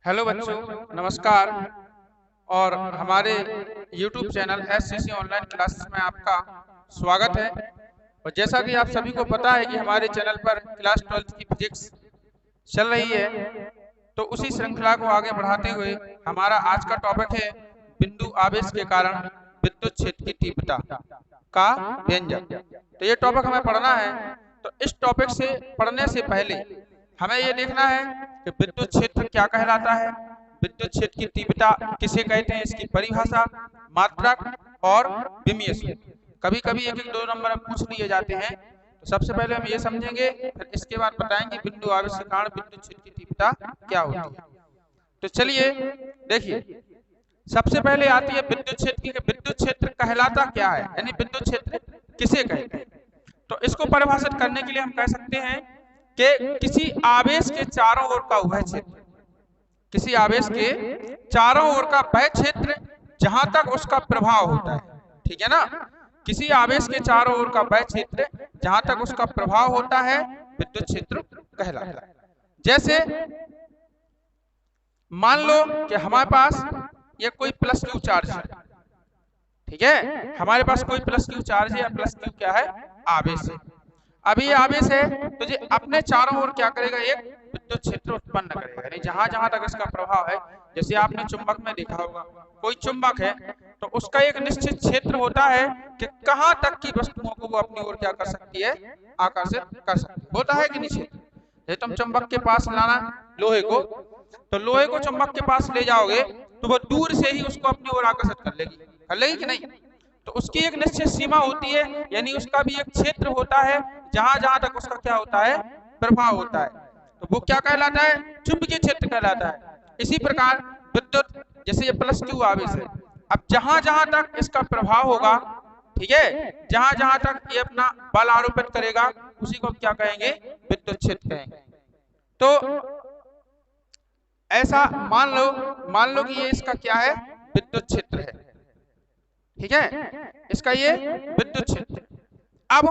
Hello बच्चों, नमस्कार। और हमारे YouTube channel SCC online classes में आपका स्वागत है। और जैसा कि आप सभी को पता है कि हमारे चैनल पर क्लास 12 की फिजिक्स चल रही है, तो उसी श्रृंखला को आगे बढ़ाते हुए हमारा आज का टॉपिक है बिंदु आवेश के कारण विद्युत क्षेत्र की तीव्रता का व्यंजक। तो ये टॉपिक हमें पढ़ना है। तो इस टॉपिक से पढ़ने से पहले हमें ये देखना है कि विद्युत क्षेत्र क्या कहलाता है, विद्युत क्षेत्र की तीव्रता किसे कहते हैं, इसकी परिभाषा, मात्रक और विमीय सूत्र। कभी कभी एक एक दो नंबर पूछ लिए जाते हैं। तो सबसे पहले हम ये समझेंगे, फिर इसके बाद बताएंगे बिंदु आवेश के कारण विद्युत क्षेत्र की तीव्रता क्या होती है। तो चलिए देखिए, सबसे पहले आती है विद्युत क्षेत्र की। विद्युत क्षेत्र कहलाता क्या है, यानी विद्युत क्षेत्र किसे कहते हैं। तो इसको परिभाषित करने के लिए हम कह सकते हैं कि किसी आवेश के चारों ओर का वह क्षेत्र, किसी आवेश के चारों ओर का वह क्षेत्र जहां तक उसका प्रभाव होता है। ठीक है ना, किसी आवेश के चारों ओर का वह क्षेत्र जहां तक उसका प्रभाव होता है विद्युत क्षेत्र कहलाता है। जैसे मान लो कि हमारे पास ये कोई प्लस क्यू चार्ज है। ठीक है, हमारे पास कोई प्लस क्यू चार्ज है या प्लस क्यू क्या है, आवेश है। अभी ये आवेश है तो ये अपने चारों ओर क्या करेगा, एक विद्युत क्षेत्र उत्पन्न करेगा। यानी जहां जहां तक इसका प्रभाव है, जैसे आपने चुंबक में देखा होगा, कोई चुंबक है तो उसका एक निश्चित क्षेत्र होता है कि कहां तक की वस्तुओं को वो अपनी ओर क्या कर सकती है, आकर्षित कर सकती है। होता है कि नहीं क्षेत्र। जैसे तुम चुंबक के पास लाना लोहे को, तो लोहे को चुंबक के पास ले जाओगे तो वो दूर से ही उसको अपनी ओर आकर्षित कर लेगी कि नहीं। तो उसकी एक निश्चित सीमा होती है, यानी उसका भी एक क्षेत्र होता है जहां जहां तक उसका क्या होता है, प्रभाव होता है। तो वो क्या कहलाता है, चुंबकीय क्षेत्र कहलाता है। इसी प्रकार विद्युत, जैसे ये प्लस क्यू आवेश है, अब जहां जहां तक इसका प्रभाव होगा, ठीक है, जहां जहां तक ये अपना बल आरोपित करेगा, उसी को हम क्या कहेंगे, विद्युत क्षेत्र कहेंगे। तो ऐसा मान लो कि ये इसका क्या है, विद्युत क्षेत्र है। ठीक है, इसका ये विद्युत क्षेत्र। अब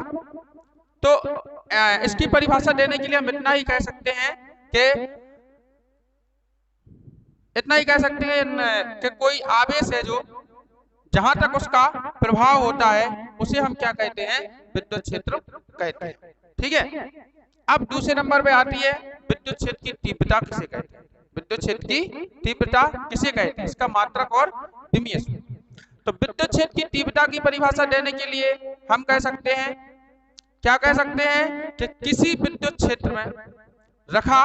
तो इसकी परिभाषा देने के लिए हम इतना ही कह सकते हैं कि कोई आवेश है जो जहां तक उसका प्रभाव होता है उसे हम क्या कहते हैं, विद्युत क्षेत्र कहते हैं। ठीक है, अब दूसरे नंबर पे आती है विद्युत क्षेत्र की तीव्रता किसे कहते हैं। विद्युत क्षेत्र की तीव्रता किसे कहते हैं, इसका मात्रक और विमीय सूत्र। तो विद्युत क्षेत्र की तीव्रता की परिभाषा देने के लिए हम कह सकते हैं, क्या कह सकते हैं कि किसी विद्युत क्षेत्र में रखा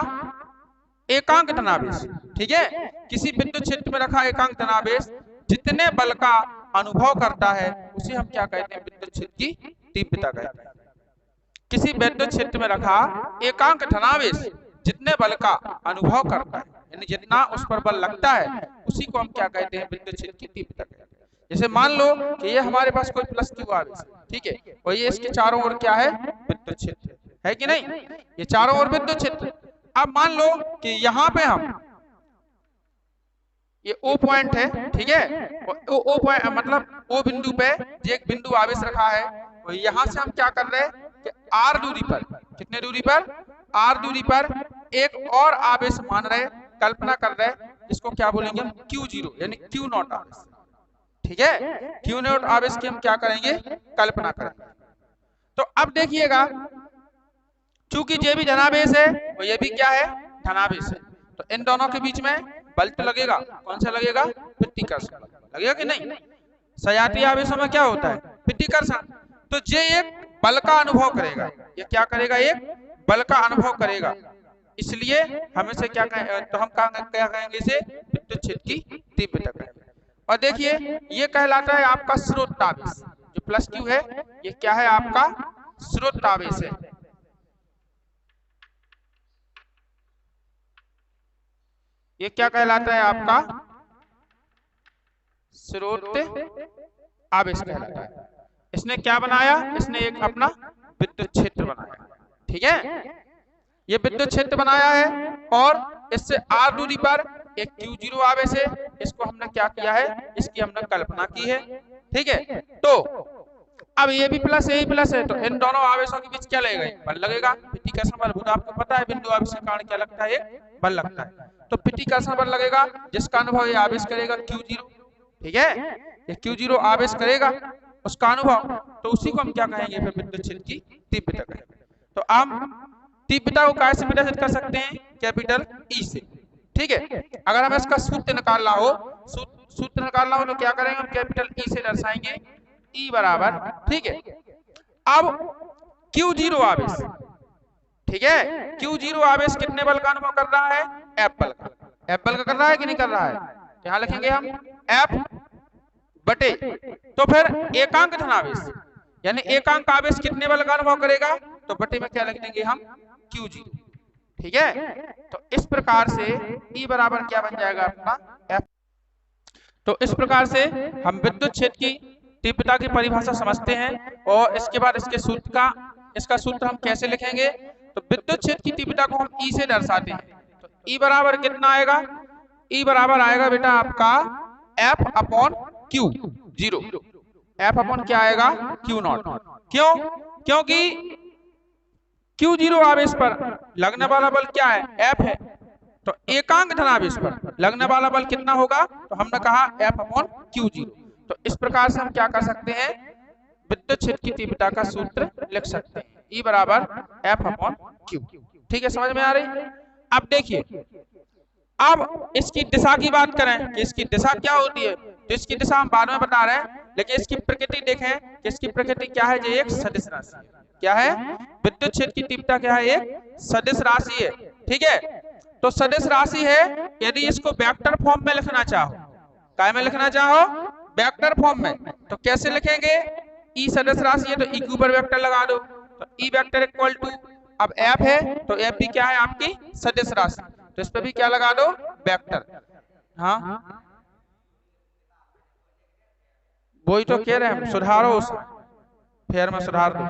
एकांक धनावेश, ठीक है, किसी विद्युत क्षेत्र में रखा एकांक धनावेश जितने बल का अनुभव करता है उसे हम क्या कहते हैं, विद्युत क्षेत्र की तीव्रता कहते हैं। किसी विद्युत क्षेत्र में रखा एकांक धनावेश जितने बल का अनुभव करता है, यानी जितना उस पर बल लगता है, उसी को हम क्या कहते हैं, विद्युत क्षेत्र की तीव्रता कहते हैं। जैसे मान लो कि ये हमारे पास कोई प्लस क्यू आवेश है, ठीक है, और ये इसके चारों ओर क्या है, विद्युत क्षेत्र है कि नहीं, ये चारों ओर विद्युत क्षेत्र। अब मान लो कि यहाँ पे हम ये O पॉइंट है, ठीक है, O पॉइंट मतलब O बिंदु पे एक बिंदु आवेश रखा है, और यहाँ से हम क्या कर रहे हैं कि R दूरी पर, कितने दूरी पर, R दूरी पर एक और आवेश मान रहे, कल्पना कर रहे, इसको क्या बोलेंगे हम, Q0 यानी Q नॉट आवेश। ठीक है, Q नॉट आवेश की हम क्या करेंगे, कल्पना करेंगे। तो अब देखिएगा, चूंकि ये भी धनावेश है और ये भी क्या है, धनावेश है, तो इन दोनों के बीच में बल तो लगेगा। कौन सा लगेगा, प्रतिकर्षण लगेगा कि नहीं। सजातीय आवेशों में क्या होता है, प्रतिकर्षण। तो ये एक बल का अनुभव करेगा, ये क्या करेगा, एक बल का अनुभव करेगा। इसलिए हम इसे क्या कहेंगे, तो हम क्या कहेंगे, इसे विद्युत क्षेत्र की तीव्रता कहेंगे। और देखिए ये कहलाता है आपका स्रोतावेश। जो प्लस क्यू है ये क्या है, आपका स्रोतावेश है। ये क्या कहलाता है, आपका स्रोत आवेश कहलाता है। इसने क्या बनाया, इसने एक अपना विद्युत क्षेत्र बनाया। ठीक है, ये विद्युत क्षेत्र बनाया है और इससे R दूरी पर एक Q0 आवेश है, इसको हमने क्या किया है, इसकी हमने कल्पना की है। ठीक है, तो अब ये भी प्लस यही प्लस है, तो इन दोनों आवेशों के बीच क्या लगेगा? बल लगेगा। पृथ्वीकर्षण बल भूत आपको पता है, बिंदु आवेश के कारण क्या लगता है? एक बल लगता है। तो पृथ्वीकर्षण बल लगेगा, जिसका अनुभव ये आवेश करेगा Q0, ठीक है, ये Q0 आवेश करेगा उसका अनुभव, तो उसी को हम क्या कहेंगे? फिर विद्युत क्षेत्र की तीव्रता कहेंगे। तो हम तीव्रता को कैसे प्रदर्शित कर सकते हैं? कैपिटल ई से, ठीक है। अगर हमें इसका सूत्र निकालना हो, सूत्र निकालना हो तो क्या करेंगे? हम कैपिटल ई से दर्शाएंगे, ई बराबर, ठीक है। अब Q0 आवेश, ठीक है, Q0 आवेश कितने बल का अनुभव कर रहा है? F बल का। F बल का कर रहा है कि नहीं कर रहा है? यहाँ लिखेंगे हम F बटे, तो फिर एकांक धन आवेश यानी एकांक आवेश कितने बल का अनुभव करेगा? तो बटे में क्या लिख देंगे हम? Q0, ठीक है। तो इस प्रकार से E बराबर क्या बन जाएगा अपना? F। तो इस प्रकार से हम विद्युत क्षेत्र की तीव्रता की परिभाषा समझते हैं, और इसके बाद इसका सूत्र हम कैसे लिखेंगे? तो विद्युत क्षेत्र की तीव्रता को हम E से दर्शाते हैं। तो E बराबर कितना आएगा? E बराबर आएगा बेटा आपका F upon Q0। F upon क्या आएगा? Q0। क्यों? क्योंकि Q0 आवेश पर लगने वाला बल क्या है? F है। तो एकांक धनावेश पर लगने वाला बल कितना होगा? तो हमने कहा F अपॉन Q0। तो इस प्रकार से हम क्या कर सकते हैं? विद्युत क्षेत्र की तीव्रता का सूत्र लिख सकते हैं, E बराबर F अपॉन Q। ठीक है, समझ में आ रही? अब देखिए, अब इसकी दिशा की बात करें कि इसकी दिशा क्या होती है, तो इसकी दिशा हम बाद में बता रहे हैं, लेकिन इसकी प्रकृति देखें कि इसकी प्रकृति क्या है? जो एक सदिश राशि है। क्या है? विद्युत क्षेत्र की तीव्रता क्या है? एक सदिश राशि है, ठीक है। तो सदिश राशि है, यदि इसको वेक्टर फॉर्म में लिखना चाहो, काय में लिखना चाहो? वेक्टर फॉर्म में, तो कैसे लिखेंगे? ई सदिश राशि है तो ई के ऊपर वेक्टर लगा दो, तो ई वेक्टर इक्वल टू, अब एफ है तो एफ भी क्या है? आपकी सदिश राशि, तो इस पे भी क्या लगा दो? वेक्टर। हाँ, वही तो कह रहे हैं, सुधारो उसमें, फिर में सुधार दो,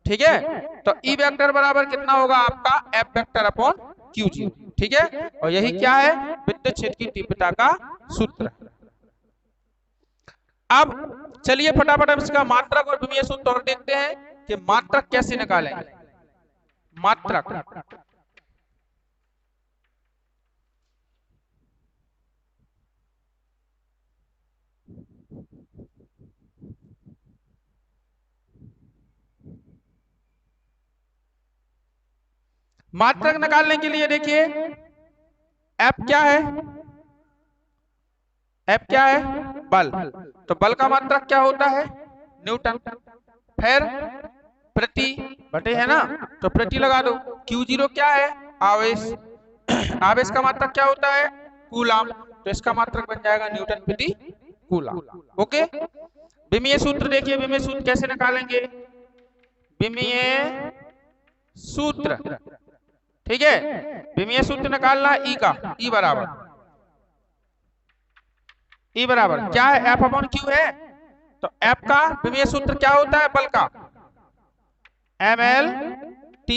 ठीक है। तो ई वेक्टर बराबर कितना होगा आपका? एफ वेक्टर अपॉन Q0, ठीक है। और यही क्या है? विद्युत क्षेत्र की तीव्रता का सूत्र। अब चलिए फटाफट हम इसका मात्रक और विमीय सूत्र और देखते हैं कि मात्रक कैसे निकालेंगे। मात्रक, मात्रक निकालने के लिए देखिए एफ क्या है? एफ क्या है? बल। तो बल का मात्रक क्या होता है? न्यूटन। फिर प्रति बटे है ना, तो प्रति लगा दो। Q0 क्या है? आवेश। आवेश का मात्रक क्या होता है? कूलाम। तो इसका मात्रक बन जाएगा न्यूटन प्रति कूलाम। ओके, विमीय सूत्र देखिए, विमीय सूत्र कैसे निकालेंगे? विमीय सूत्र, ठीक है, विमीय सूत्र निकालना ई का, ई बराबर क्या है? एफ अपॉन क्यू है। तो एफ का विमीय सूत्र क्या होता है? बल का ml t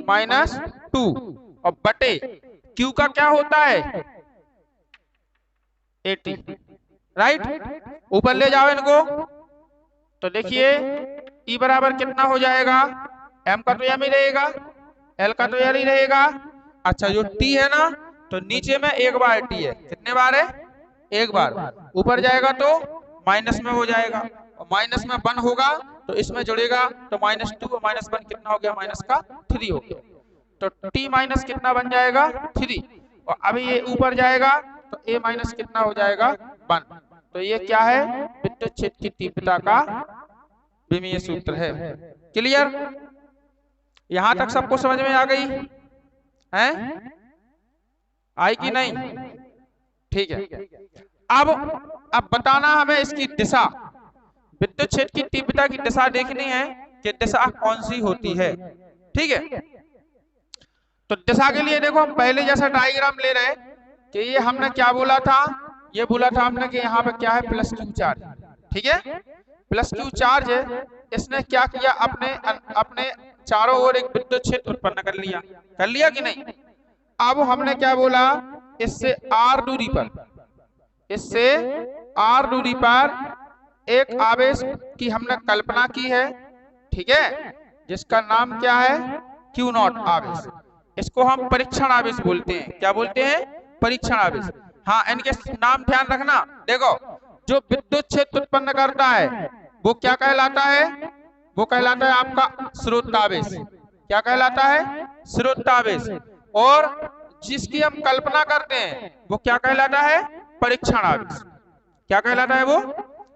माइनस 2, और बटे क्यू का क्या होता है? 80, राइट। ऊपर ले जाओ इनको, तो देखिए ई बराबर कितना हो जाएगा? एम का तो एम ही रहेगा, एल का तो एल ही रहेगा। अच्छा, जो टी है ना, तो नीचे में एक बार टी है, कितने बार है? एक बार। ऊपर जाएगा तो माइनस में हो जाएगा, और माइनस में 1 होगा तो इसमें जुड़ेगा, तो -2 और -1 कितना हो गया? माइनस का 3 हो गया। तो टी माइनस कितना बन जाएगा? 3। और अभी ये ऊपर जाएगा तो ए माइनस कितना हो जाएगा? 1। तो ये क्या है? विद्युत क्षेत्र की तीव्रता का विमीय सूत्र है। क्लियर? यहां तक सबको समझ में आ गई है? आई कि नहीं? ठीक है। अब बताना हमें इसकी दिशा, विद्युत क्षेत्र की तीव्रता की दिशा देखनी है कि दिशा कौन सी होती है, ठीक है। तो दिशा के लिए देखो, हम पहले जैसा डायग्राम ले रहे कि ये हमने क्या बोला था? ये बोला था हमने कि यहाँ पे क्या है? प्लस क्यू चार्ज, ठीक है। प्लस क्यू चार्ज है, इसने क्या किया? अपने चारों ओर एक विद्युत क्षेत्र उत्पन्न कर लिया कि नहीं? अब हमने क्या बोला? इससे r दूरी पर एक आवेश की हमने कल्पना की है, ठीक है, जिसका नाम क्या है, क्यू नॉट आवेश। इसको हम परीक्षण आवेश बोलते हैं। क्या बोलते हैं, परीक्षण आवेश। हाँ, इनके नाम ध्यान रखना। देखो, जो विद्युत क्षेत्र उत्पन्न करता है वो क्या कहलाता है, वो कहलाता है आपका स्रोतावेश। क्या कहलाता है, स्रोतावेश। और जिसकी हम कल्पना करते हैं वो क्या कहलाता है, परीक्षण आवेश। क्या कहलाता है वो,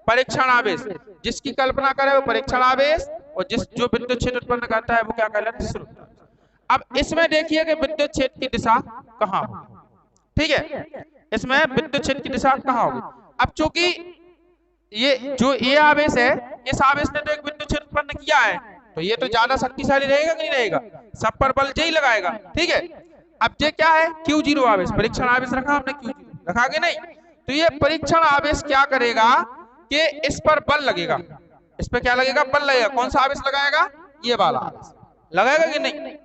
परीक्षण आवेश। जिसकी कल्पना करे वो परीक्षण आवेश, और जो विद्युत क्षेत्र उत्पन्न करता है वो क्या कहलाता है, स्रोतावेश। अब इसमें देखिए कि विद्युत क्षेत्र की दिशा कहाँ होगी, ठीक है, इसमें विद्युत क्षेत्र की दिशा कहाँ होगी। अब चूंकि ये आवेश है, इस आवेश ने तो एक विद्युत क्षेत्र उत्पन्न किया है, तो ये तो ज्यादा शक्तिशाली रहेगा कि नहीं रहेगा, सब पर बल ही लगाएगा, ठीक है। अब ये क्या है, Q0 आवेश, परीक्षण आवेश रखा हमने, Q0 रखा कि नहीं। तो ये परीक्षण आवेश क्या करेगा कि इस पर बल लगेगा, इस पर क्या लगेगा, बल लगेगा। कौन सा आवेश लगाएगा, ये वाला आवेश लगाएगा कि नहीं,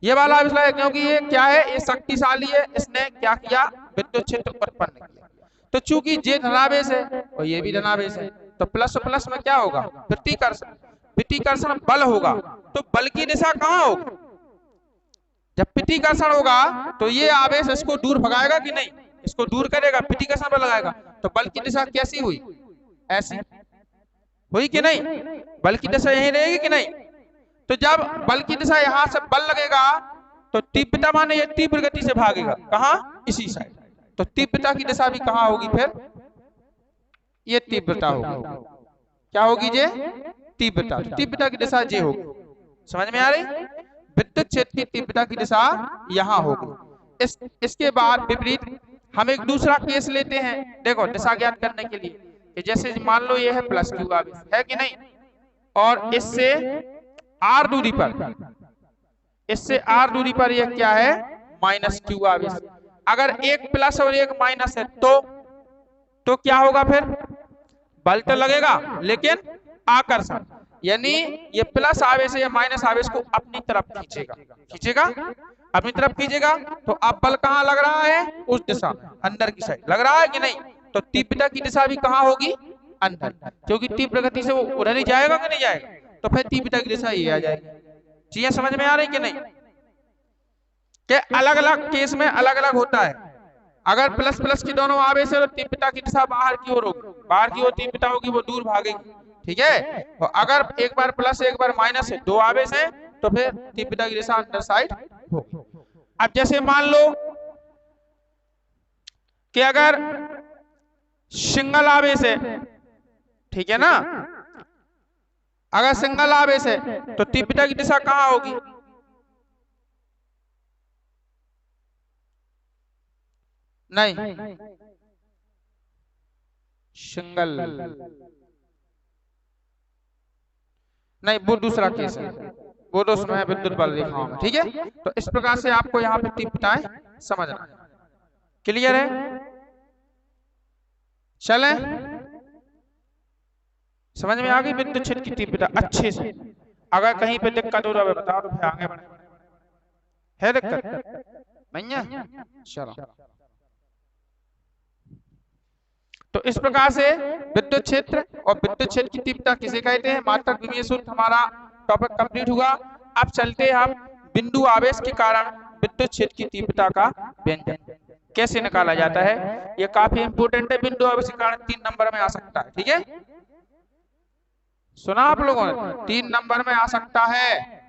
ये वाला आवेश लगेगा, क्योंकि ये क्या है, ये शक्तिशाली है, इसने क्या किया, विद्युत क्षेत्र उत्पन्न किया। तो चूंकि ये धनावेश है और ये भी धनावेश है, तो प्लस प्लस में क्या होगा, प्रतिकर्षण, प्रतिकर्षण बल होगा। तो बल की दिशा कहाँ होगी, जब प्रतिकर्षण होगा तो ये आवेश इसको दूर भगाएगा कि नहीं, इसको दूर करेगा, प्रतिकर्षण बल लगाएगा। तो बल की दिशा कैसी हुई, ऐसी हुई कि नहीं, बल की दिशा यही रहेगी कि नहीं। तो जब बल की दिशा यहाँ से बल लगेगा तो तीव्रता माने ये तीव्र गति से भागेगा, कहाँ, इसी साइड। तो तीव्रता की दिशा भी कहाँ होगी, फिर ये तीव्रता होगी। क्या होगी, ये तीव्रता। तीव्रता की दिशा ये होगी, समझ में आ रही। विद्युत क्षेत्र की तीव्रता की दिशा यहाँ होगी। इसके बाद विपरीत हम एक दूसरा केस लेते हैं, देखो दिशा ज्ञात करने के लिए, कि जैसे मान लो ये है प्लस क्यू आवेश, है कि नहीं, और इससे आर दूरी पर, इससे आर दूरी पर यह क्या है, माइनस क्यू आवेश। अगर एक प्लस और एक माइनस है तो क्या होगा, फिर बल तो लगेगा लेकिन आकर्षण, यानी ये प्लस आवेश है या माइनस आवेश को अपनी तरफ खींचेगा, अपनी तरफ खींचेगा। तो अब बल कहाँ लग रहा है, उस दिशा में, अंदर की साइड लग रहा है कि नहीं। तो तीव्रता की दिशा भी कहाँ होगी, अंदर, क्योंकि तीव्र गति से वो उधर ही जाएगा कि नहीं जाएगा। तो फिर तीव्रता की दिशा ये आ जाएगी। चीजें समझ में आ रही कि नहीं, कि अलग अलग केस में अलग अलग होता है। अगर प्लस प्लस की दोनों आवेश है तो तीव्रता की दिशा बाहर की ओर होगी, बाहर की ओर तीव्रता होगी, वो दूर भागेगी, ठीक है। और अगर एक बार प्लस एक बार माइनस है, दो आवेश है, तो फिर तीव्रता की दिशा अंदर साइड होगी। अब जैसे मान लो कि अगर सिंगल आवेश है, ठीक है ना, अगर सिंगल आवेश है तो तीव्रता की दिशा कहाँ होगी, नहीं, सिंगल नहीं, वो दूसरा केस है, वो तो उसमें विद्युत बल रेखाओं में, ठीक है। तो इस प्रकार से आपको यहाँ पे तीव्रताएं समझना, क्लियर है। चले, समझ में आ गई विद्युत क्षेत्र की तीव्रता अच्छे से। अगर कहीं पे दिक्कत हो रहा है बताओ, तो फिर आगे बढ़े। है दिक्कत नहीं है, चलो। तो इस प्रकार से विद्युत क्षेत्र और विद्युत क्षेत्र की तीव्रता किसे कहते हैं, मात्रक विमीय सूत्र हमारा टॉपिक कंप्लीट हुआ। अब चलते हम बिंदु आवेश के कारण विद्युत क्षेत्र की तीव्रता का व्यंजन कैसे निकाला जाता है। यह काफी इंपोर्टेंट है, बिंदु आवेश के कारण 3 नंबर में आ सकता है, ठीक है। सुना आप लोगों ने, 3 नंबर में आ सकता है।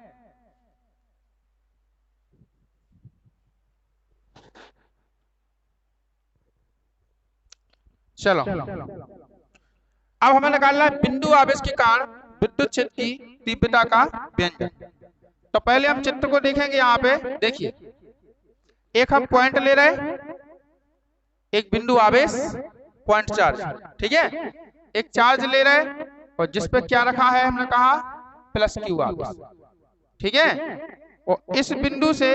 चलो, अब हमें निकालना है बिंदु आवेश के कारण विद्युत क्षेत्र की तीव्रता का व्यंजन। तो पहले हम चित्र को देखेंगे। यहाँ पे देखिए, एक हम पॉइंट ले रहे हैं, एक बिंदु आवेश, पॉइंट चार्ज, ठीक है। एक चार्ज ले रहे हैं और जिस पे क्या रखा है, हमने कहा प्लस क्यू आवेश, ठीक है। और इस बिंदु से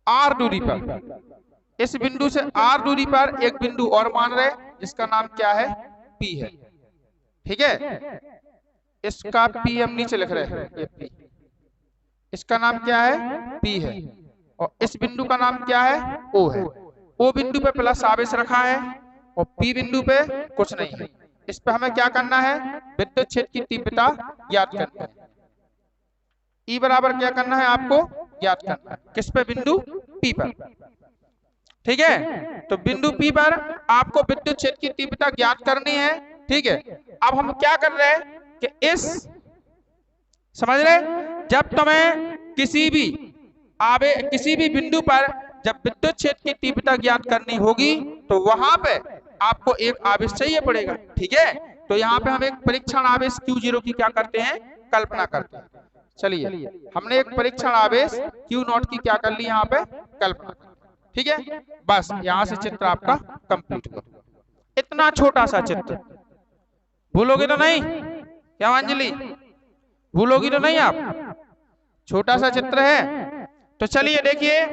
आर दूरी पर, इस बिंदु से आर दूरी पर एक बिंदु और मान रहे जिसका नाम क्या है, पी है, ठीक है। इसका पी हम नीचे लिख रहे हैं, ये पी, इसका नाम क्या है, पी है। और इस बिंदु का नाम क्या है, ओ है। ओ बिंदु पे प्लस आवेश रखा है और पी बिंदु पे कुछ नहीं है, इस पे हमें क्या करना है, विद्युत क्षेत्र की तीव्रता ज्ञात करनी है। ई बराबर क्या करना है आपको, ज्ञात करना है। किस पे, बिंदु पी पर। ठीक है, तो बिंदु पी पर आपको विद्युत क्षेत्र की तीव्रता ज्ञात करनी है। ठीक है, अब हम क्या कर रहे हैं कि इस, समझ रहे, जब तुम्हें किसी भी बिंदु पर जब विद्युत क्षेत्र की तीव्रता ज्ञात करनी होगी तो वहां पे आपको एक आवेश चाहिए पड़ेगा। ठीक है, तो यहाँ पे हम एक परीक्षण आवेश Q0 की क्या करते हैं, कल्पना करते हैं। चलिए, हमने एक परीक्षण आवेश Q0 की क्या कर ली यहाँ पे, कल्पना। ठीक है, बस यहाँ से चित्र आपका कंप्लीट हुआ। इतना छोटा सा चित्र, भूलोगे तो नहीं क्या अंजलि, भूलोगी तो नहीं आप, छोटा सा चित्र है। तो चलिए देखिए,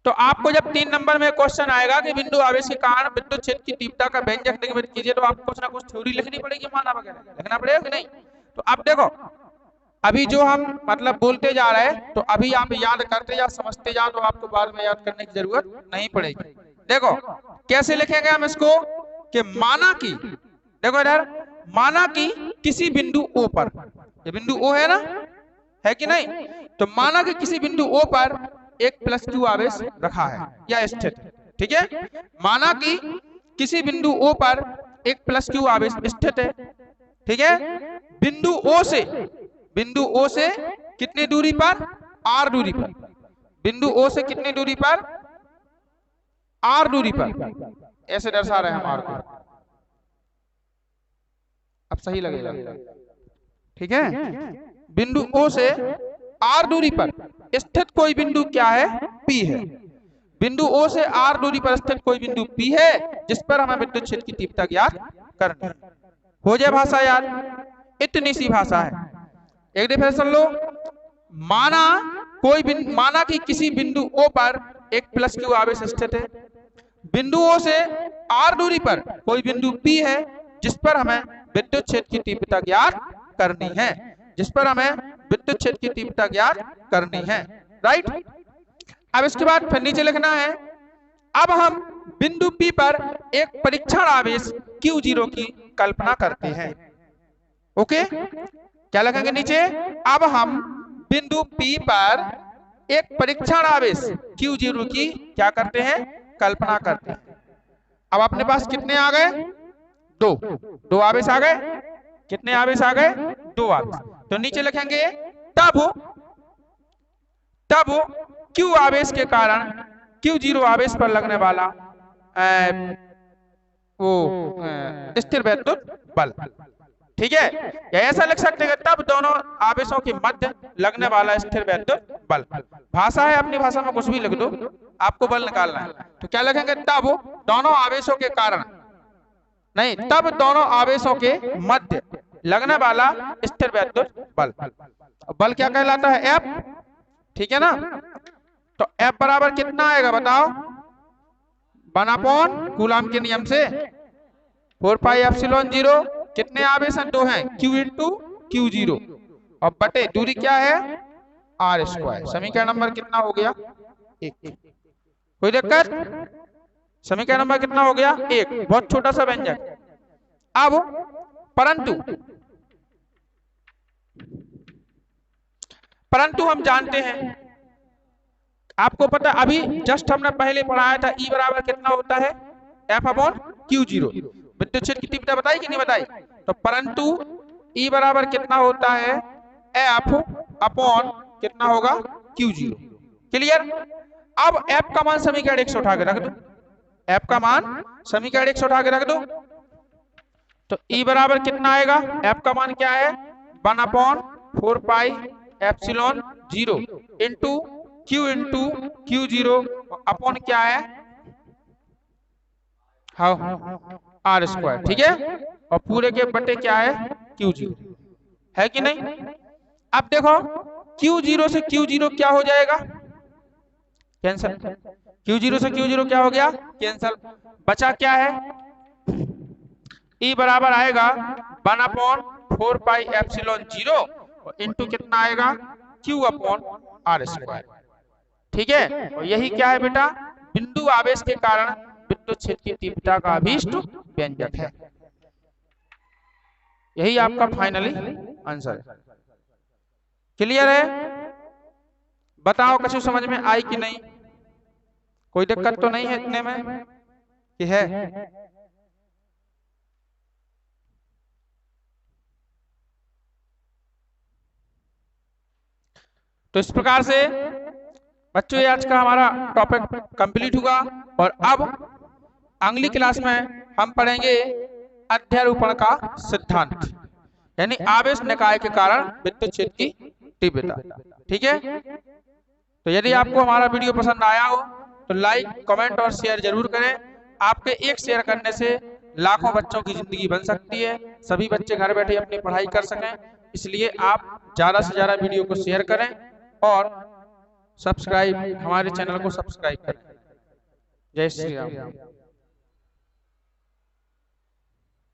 तो आपको जब 3 नंबर में क्वेश्चन आएगा कि बिंदु आवेश के कारण विद्युत क्षेत्र की तीव्रता का व्यंजक निम्नलिखित कीजिए, तो आपको कुछ ना कुछ थ्योरी लिखनी पड़ेगी, माना वगैरह लिखना पड़ेगा कि नहीं। तो अब देखो, अभी जो हम मतलब बोलते जा रहे हैं, तो अभी आप याद करते जा, समझते जा, तो आपको बाद में याद करने की जरूरत नहीं पड़ेगी। देखो कैसे लिखेंगे हम इसको, कि माना कि, देखो इधर, माना कि किसी बिंदु O पर, ये बिंदु O है ना, है कि नहीं, तो माना कि किसी बिंदु O पर एक +Q आवेश रखा है या स्थित है। ठीक है, माना कि किसी बिंदु O पर एक +Q आवेश स्थित है। ठीक है, बिंदु O से कितनी दूरी पर, R दूरी पर, बिंदु O से कितनी दूरी पर, R दूरी पर, ऐसे दर्शा रहे हैं हमारे को, अब सही लगेगा। ठीक है, बिंदु O से R दूरी पर स्थित कोई बिंदु क्या है, P है। बिंदु O से R दूरी पर स्थित कोई बिंदु P है जिस पर हमें विद्युत क्षेत्र की तीव्रता ज्ञात करनी है। हो जाए भाषा यार, इतनी सी भाषा है। एक डेफिनेशन लो, माना कि किसी बिंदु O पर एक +Q आवेश स्थित है। बिंदु O से R दूरी पर कोई बिंदु P है जिस पर हमें विद्युत क्षेत्र की तीव्रता ज्ञात करनी है, जिस पर हमें विद्युत क्षेत्र की तीव्रता ज्ञात करनी है। राइट, अब इसके बाद फिर नीचे लिखना है, अब हम बिंदु P पर एक परीक्षण आवेश Q0 की कल्पना करते हैं। ओके, क्या लिखेंगे नीचे, अब हम बिंदु P पर एक परीक्षण आवेश Q0 की क्या करते हैं, कल्पना करते हैं। अब अपने पास कितने आ गए, दो आवेश आ गए। कितने आवेश आ गए, 2 आवेश। तो नीचे लिखेंगे, तब Q आवेश के कारण Q0 आवेश पर लगने वाला स्थिर वैद्युत बल। ठीक है, या ऐसा लिख सकते हैं, तब दोनों आवेशों के मध्य लगने वाला स्थिर वैद्युत बल। भाषा है, अपनी भाषा में कुछ भी लिख दो, आपको बल निकालना है। तो क्या लिखेंगे, तब दोनों आवेशों के कारण, नहीं, तब दोनों आवेशों के मध्य लगने वाला स्थिर वैद्युत बल। बल क्या कहलाता है, F। ठीक है ना, तो F बराबर कितना आएगा बताओ, 1/, कूलाम के नियम से 4πε0। कितने आवेश हैं, 2 हैं, Q × Q0, और बटे दूरी क्या है, R²। समीकरण नंबर कितना हो गया, 1। कोई दिक्कत, समीकरण नंबर कितना हो गया, 1। बहुत छोटा सा व्यंजक। अब परंतु हम जानते हैं, आपको पता, अभी जस्ट हमने पहले पढ़ाया था, E बराबर कितना होता है, F/Q0। विद्युत क्षेत्र की तीव्रता बताई कि नहीं बताई, तो परंतु E बराबर कितना होता है, F अपॉन कितना होगा, Q0। क्लियर। अब F का मान समीकरण 1 से उठा के रख दो, F का मान समीकरण 1 से उठा के रख दो, तो E बराबर कितना आएगा, F का मान क्या है, 1/4πε0 into Q into Q0 upon क्या है, R²। ठीक है, और पूरे के बटे क्या है, Q0, है कि नहीं। अब देखो, Q0 से Q0 क्या हो जाएगा, कैंसल। Q0 से Q0 क्या हो गया, कैंसल। बचा क्या है, E बराबर आएगा 1/4πε0 इंटू कितना आएगा, Q/R²। ठीक है, और यही क्या है बेटा, बिंदु आवेश के कारण विद्युत क्षेत्र की तीव्रता का अभीष्ट व्यंजक है। यही आपका फाइनली आंसर है। क्लियर है? बताओ कछु समझ में आई कि नहीं? कोई दिक्कत तो नहीं है इतने में कि है? तो इस प्रकार से बच्चों, ये आज का हमारा टॉपिक कंप्लीट हुआ और अब अगली क्लास में हम पढ़ेंगे अध्यारोपण का सिद्धांत, यानी आवेश निकाय के कारण विद्युत क्षेत्र की तीव्रता। ठीक है? तो यदि आपको हमारा वीडियो पसंद आया हो तो लाइक, कमेंट और शेयर जरूर करें। आपके एक शेयर करने से लाखों बच्चों की जिंदगी बन सकती है, सभी बच्चे घर बैठे अपनी पढ़ाई कर सकें। इसलिए आप ज्यादा से ज्यादा वीडियो को शेयर करें और हमारे चैनल को सब्सक्राइब करें। जय श्री राम।